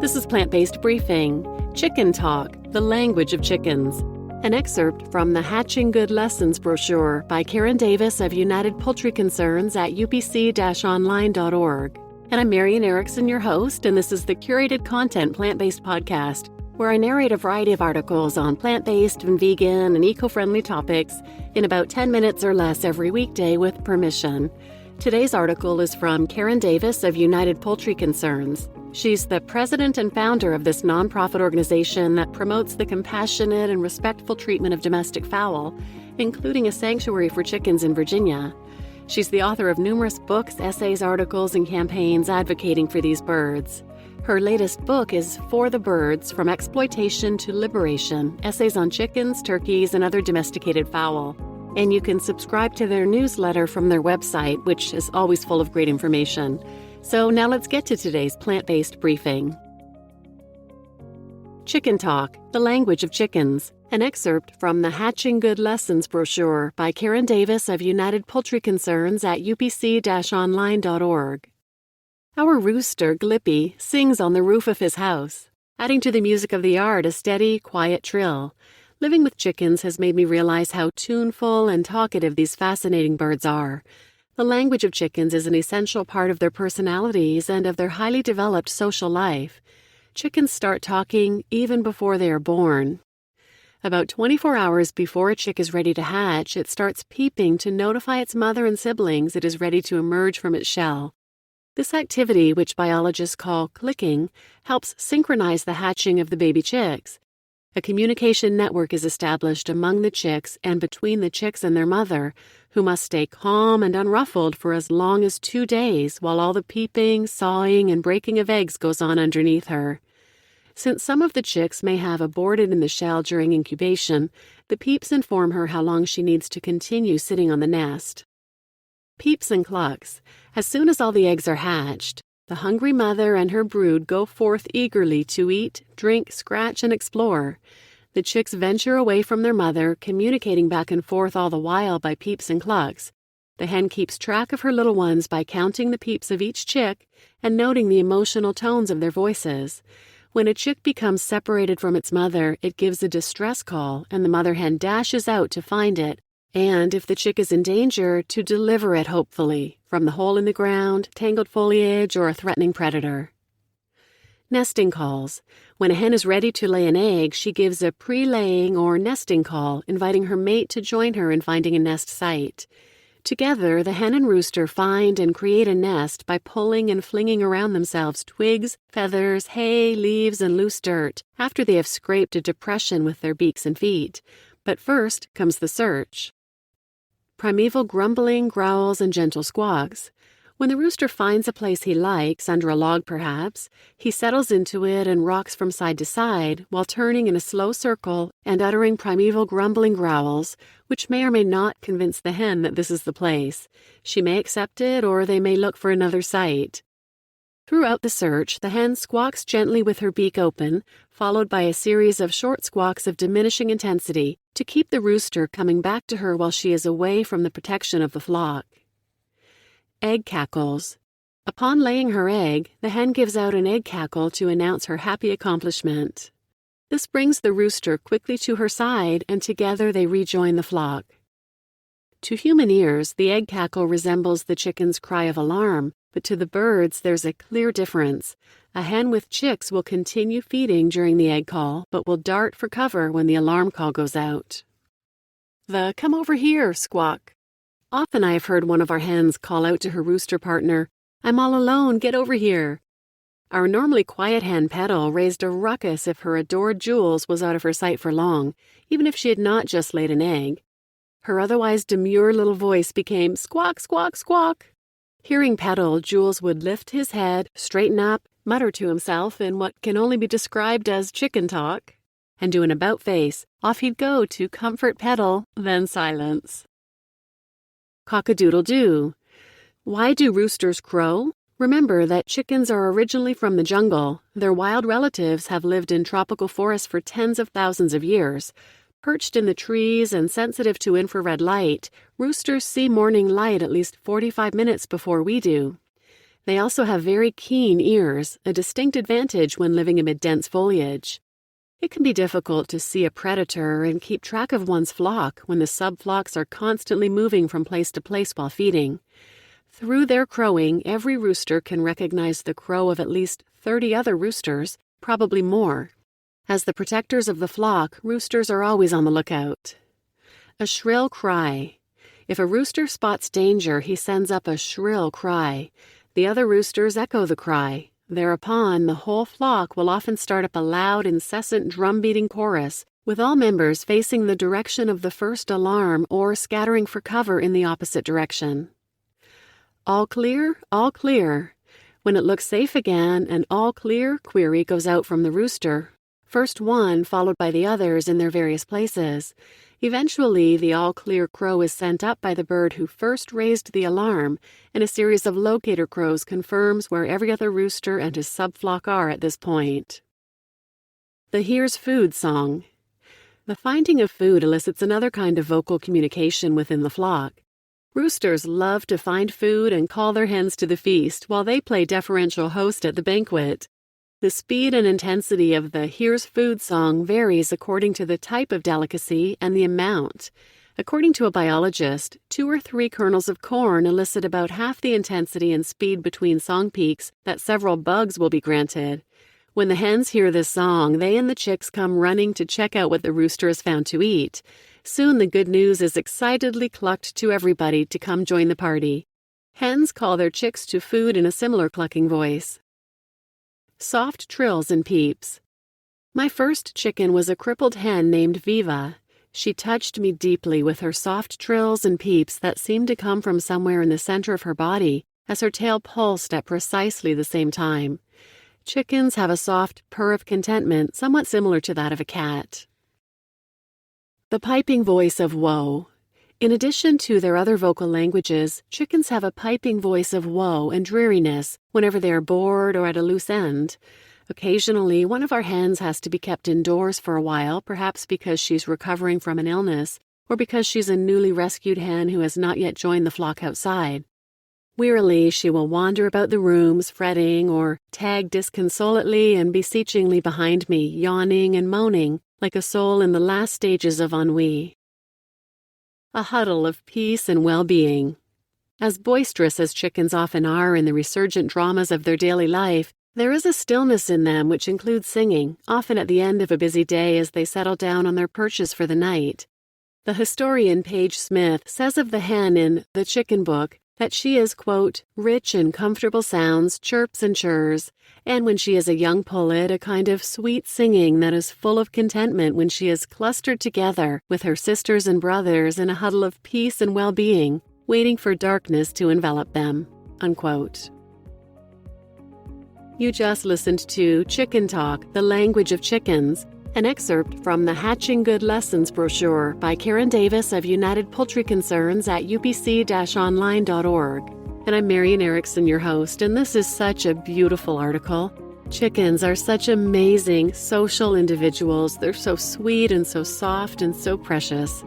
This is Plant-Based Briefing, Chicken Talk, the Language of Chickens. An excerpt from the Hatching Good Lessons brochure by Karendavis of United Poultry Concerns at upc-online.org. And I'm Marian Erickson, your host, and this is the curated content Plant-Based Podcast, where I narrate a variety of articles on plant-based and vegan and eco-friendly topics in about 10 minutes or less every weekday with permission. Today's article is from Carendavis of United Poultry Concerns. She's the president and founder of this nonprofit organization that promotes the compassionate and respectful treatment of domestic fowl, including a sanctuary for chickens in Virginia. She's the author of numerous books, essays, articles, and campaigns advocating for these birds. Her latest book is For the Birds, From Exploitation to Liberation, essays on chickens, turkeys, and other domesticated fowl. And you can subscribe to their newsletter from their website, which is always full of great information. So now let's get to today's plant-based briefing. Chicken Talk, the Language of Chickens. An excerpt from the Hatching Good Lessons brochure by Carendavis of United Poultry Concerns at upc-online.org. Our rooster, Glippy, sings on the roof of his house, adding to the music of the yard a steady, quiet trill. Living with chickens has made me realize how tuneful and talkative these fascinating birds are. The language of chickens is an essential part of their personalities and of their highly developed social life. Chickens start talking even before they are born. About 24 hours before a chick is ready to hatch, it starts peeping to notify its mother and siblings it is ready to emerge from its shell. This activity, which biologists call clicking, helps synchronize the hatching of the baby chicks. A communication network is established among the chicks and between the chicks and their mother, who must stay calm and unruffled for as long as 2 days while all the peeping, sawing, and breaking of eggs goes on underneath her. Since some of the chicks may have aborted in the shell during incubation, the peeps inform her how long she needs to continue sitting on the nest. Peeps and clucks. As soon as all the eggs are hatched, the hungry mother and her brood go forth eagerly to eat, drink, scratch, and explore. The chicks venture away from their mother, communicating back and forth all the while by peeps and clucks. The hen keeps track of her little ones by counting the peeps of each chick and noting the emotional tones of their voices. When a chick becomes separated from its mother, it gives a distress call, and the mother hen dashes out to find it, and if the chick is in danger, to deliver it, hopefully, from the hole in the ground, tangled foliage, or a threatening predator. Nesting calls. When a hen is ready to lay an egg, she gives a pre-laying or nesting call, inviting her mate to join her in finding a nest site. Together, the hen and rooster find and create a nest by pulling and flinging around themselves twigs, feathers, hay, leaves, and loose dirt, after they have scraped a depression with their beaks and feet. But first comes the search. Primeval grumbling, growls, and gentle squawks. When the rooster finds a place he likes, under a log perhaps, he settles into it and rocks from side to side while turning in a slow circle and uttering primeval grumbling growls, which may or may not convince the hen that this is the place. She may accept it, or they may look for another site. Throughout the search, the hen squawks gently with her beak open, followed by a series of short squawks of diminishing intensity to keep the rooster coming back to her while she is away from the protection of the flock. Egg cackles. Upon laying her egg, the hen gives out an egg cackle to announce her happy accomplishment. This brings the rooster quickly to her side, and together they rejoin the flock. To human ears, the egg cackle resembles the chicken's cry of alarm, but to the birds there's a clear difference. A hen with chicks will continue feeding during the egg call, but will dart for cover when the alarm call goes out. The "come over here" squawk. Often I have heard one of our hens call out to her rooster partner, "I'm all alone, get over here." Our normally quiet hen Petal raised a ruckus if her adored Jules was out of her sight for long, even if she had not just laid an egg. Her otherwise demure little voice became squawk, squawk, squawk. Hearing Petal, Jules would lift his head, straighten up, mutter to himself in what can only be described as chicken talk, and do an about-face. Off he'd go to comfort Petal, then silence. Cock-a-doodle-doo. Why do roosters crow? Remember that chickens are originally from the jungle. Their wild relatives have lived in tropical forests for tens of thousands of years. Perched in the trees and sensitive to infrared light, roosters see morning light at least 45 minutes before we do. They also have very keen ears, a distinct advantage when living amid dense foliage. It can be difficult to see a predator and keep track of one's flock when the subflocks are constantly moving from place to place while feeding. Through their crowing, every rooster can recognize the crow of at least 30 other roosters, probably more. As the protectors of the flock, roosters are always on the lookout. A shrill cry. If a rooster spots danger, he sends up a shrill cry. The other roosters echo the cry. Thereupon, the whole flock will often start up a loud, incessant drum-beating chorus, with all members facing the direction of the first alarm or scattering for cover in the opposite direction. All clear, all clear. When it looks safe again, an all clear query goes out from the rooster. First one, followed by the others in their various places. Eventually, the all-clear crow is sent up by the bird who first raised the alarm, and a series of locator crows confirms where every other rooster and his subflock are at this point. The Here's Food song. The finding of food elicits another kind of vocal communication within the flock. Roosters love to find food and call their hens to the feast while they play deferential host at the banquet. The speed and intensity of the Here's Food song varies according to the type of delicacy and the amount. According to a biologist, 2 or 3 kernels of corn elicit about half the intensity and speed between song peaks that several bugs will be granted. When the hens hear this song, they and the chicks come running to check out what the rooster has found to eat. Soon the good news is excitedly clucked to everybody to come join the party. Hens call their chicks to food in a similar clucking voice. Soft trills and peeps. My first chicken was a crippled hen named Viva. She touched me deeply with her soft trills and peeps that seemed to come from somewhere in the center of her body as her tail pulsed at precisely the same time. Chickens have a soft purr of contentment somewhat similar to that of a cat. The Piping Voice of Woe. In addition to their other vocal languages, chickens have a piping voice of woe and dreariness whenever they are bored or at a loose end. Occasionally, one of our hens has to be kept indoors for a while, perhaps because she's recovering from an illness, or because she's a newly rescued hen who has not yet joined the flock outside. Wearily, she will wander about the rooms, fretting, or tag disconsolately and beseechingly behind me, yawning and moaning, like a soul in the last stages of ennui. A huddle of peace and well-being. As boisterous as chickens often are in the resurgent dramas of their daily life, there is a stillness in them which includes singing, often at the end of a busy day as they settle down on their perches for the night. The historian Page Smith says of the hen in The Chicken Book that she is, quote, rich in comfortable sounds, chirps and churs, and when she is a young pullet, a kind of sweet singing that is full of contentment when she is clustered together with her sisters and brothers in a huddle of peace and well-being, waiting for darkness to envelop them, unquote. You just listened to Chicken Talk, the Language of Chickens, an excerpt from the Hatching Good Lessons brochure by Karendavis of United Poultry Concerns at upc-online.org. And I'm Marian Erickson, your host, and this is such a beautiful article. Chickens are such amazing social individuals. They're so sweet and so soft and so precious.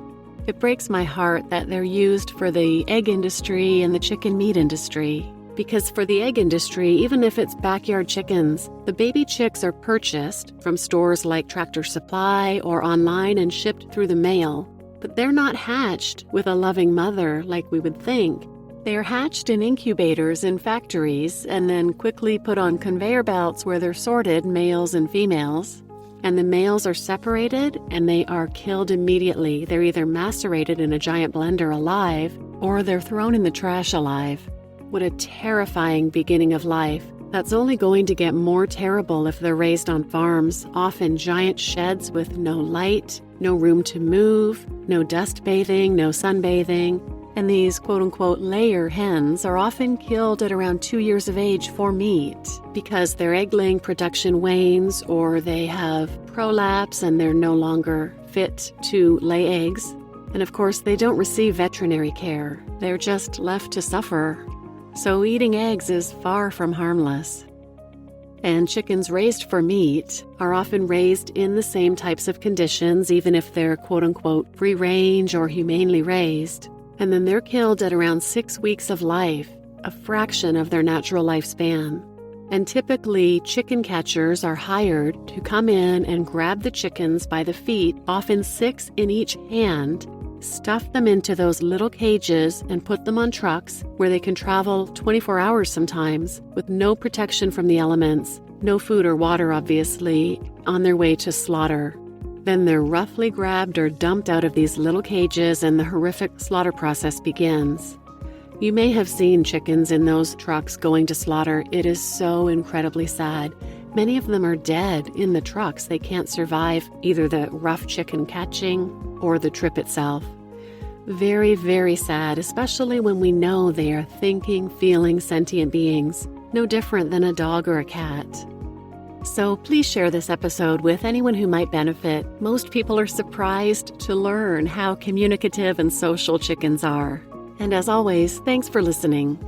It breaks my heart that they're used for the egg industry and the chicken meat industry. Because for the egg industry, even if it's backyard chickens, the baby chicks are purchased from stores like Tractor Supply or online and shipped through the mail. But they're not hatched with a loving mother like we would think. They are hatched in incubators in factories and then quickly put on conveyor belts where they're sorted, males and females. And the males are separated and they are killed immediately. They're either macerated in a giant blender alive or they're thrown in the trash alive. What a terrifying beginning of life. That's only going to get more terrible if they're raised on farms, often giant sheds with no light, no room to move, no dust bathing, no sunbathing. And these quote-unquote layer hens are often killed at around 2 years of age for meat because their egg-laying production wanes or they have prolapse and they're no longer fit to lay eggs. And of course, they don't receive veterinary care. They're just left to suffer. So eating eggs is far from harmless. And chickens raised for meat are often raised in the same types of conditions, even if they're quote-unquote free-range or humanely raised. And then they're killed at around 6 weeks of life. a fraction of their natural lifespan. And typically, chicken catchers are hired to come in and grab the chickens by the feet, often 6 in each hand, stuff them into those little cages and put them on trucks where they can travel 24 hours sometimes with no protection from the elements, no food or water obviously, on their way to slaughter. Then they're roughly grabbed or dumped out of these little cages and the horrific slaughter process begins. You may have seen chickens in those trucks going to slaughter. It is so incredibly sad. Many of them are dead in the trucks. They can't survive either the rough chicken catching or the trip itself. Very, very sad, especially when we know they are thinking, feeling, sentient beings, no different than a dog or a cat. So please share this episode with anyone who might benefit. Most people are surprised to learn how communicative and social chickens are. And as always, thanks for listening.